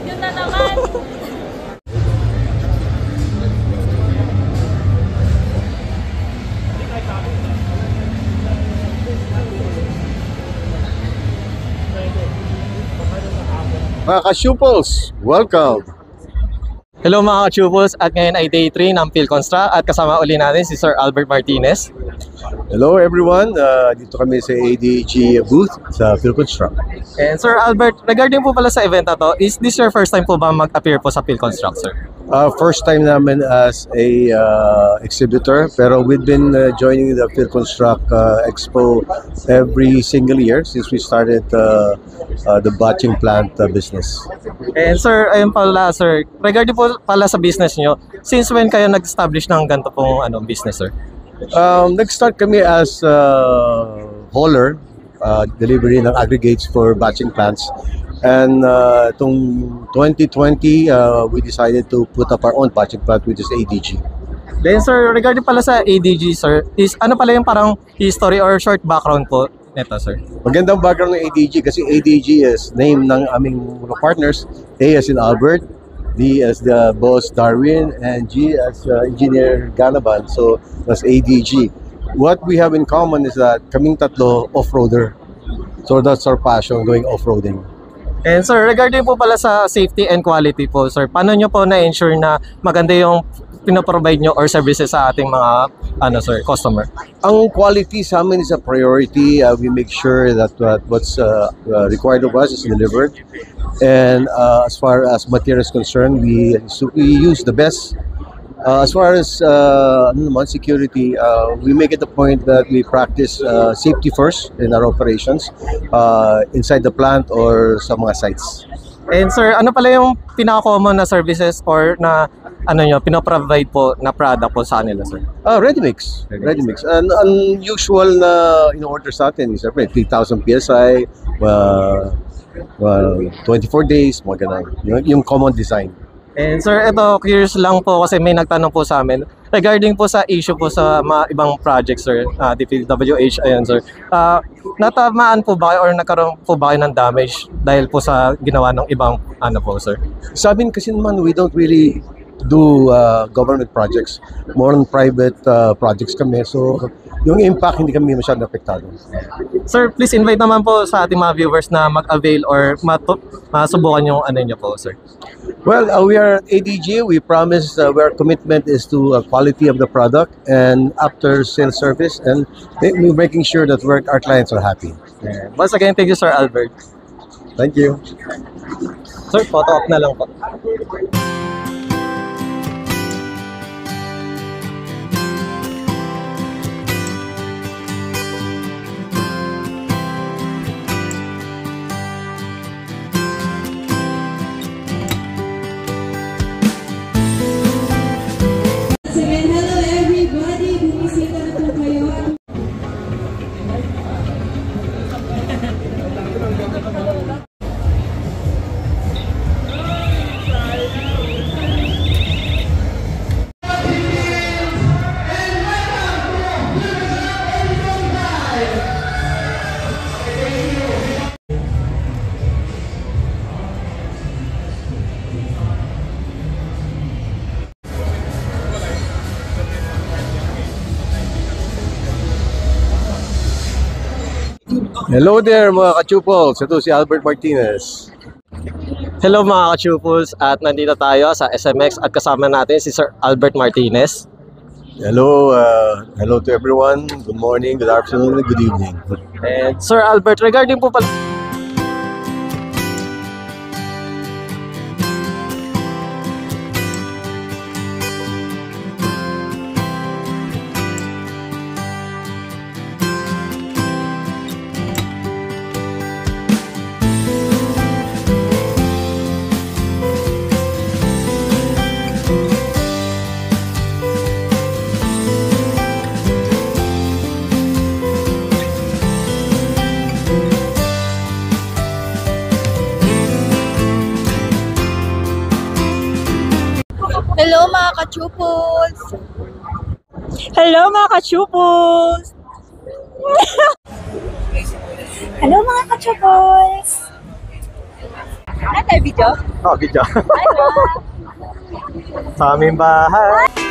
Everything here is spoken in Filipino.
Yun na naman. Mga ka-Chupals, welcome! Hello mga ka-Chupals, at ngayon ay day 3 ng PhilConstra at kasama uli natin si Sir Albert Martinez. Hello everyone, dito kami sa ADG booth sa PhilConstra. And Sir Albert, regarding po pala sa event na to, is this your first time po ba mag-appear po sa PhilConstra, sir? First time namin as a exhibitor, pero we've been joining the PhilConstra Expo every single year since we started the batching plant business. And sir, ayun pala sir, regarding po pala sa business nyo, since when kayo nag-establish ng ganito pong business, sir? Nag-start kami as hauler, delivery ng aggregates for batching plants. And itong 2020, we decided to put up our own batching plant, which is ADG. Then sir, regarding pala sa ADG, sir, is ano pala yung parang history or short background po nito, sir? Magandang background ng ADG kasi ADG is name ng aming mga partners. A as in Albert, D as the boss Darwin, and G as Engineer Ganaban. So that's ADG. What we have in common is that kaming tatlo off-roader. So that's our passion, going off-roading. And sir, regarding po pala sa safety and quality po, sir, paano nyo po na-ensure na maganda yung pinaprovide nyo or services sa ating mga sir, customer? Ang quality sa amin is a priority. We make sure that what's required of us is delivered. And as far as material is concerned, we use the best. As far as security, we make it a point that we practice safety first in our operations inside the plant or sa mga sites. And sir, ano pala yung pinaka-common na services or na pinaprovide po na product po sa kanila, sir? Ready mix. Ready mix. An unusual na in-order sa atin is 3,000 PSI, 24 days, mga ganun. Yung common design. And sir, ito, curious lang po kasi may nagtanong po sa amin regarding po sa issue po sa mga ibang projects, sir, DPWH, ayan sir. Natamaan po ba kayo or nagkaroon po ba kayo ng damage dahil po sa ginawa ng ibang po, sir? Sa amin kasi naman, we don't really do government projects. More on private projects kami. So, yung impact, hindi kami masyadong apektado. Sir, please invite naman po sa ating mga viewers na mag-avail or masubukan yung nyo po, sir. Well, we are at ADG. We promise our commitment is to quality of the product and after sales service, and we're making sure that our clients are happy. Yeah. Once again, thank you, Sir Albert. Thank you. Sir, photo op na lang po. Hello there mga ka-Chupals. Ito si Albert Martinez. Hello mga ka-Chupals, at nandito tayo sa SMX at kasama natin si Sir Albert Martinez. Hello, hello to everyone. Good morning, good afternoon, and good evening. And Sir Albert, regarding po pala Hello mga ka-Chupals! Hello mga ka-Chupals! Hello mga ka-Chupals! Ano tayo video? Oh, video. Ano? Sa aming bahay.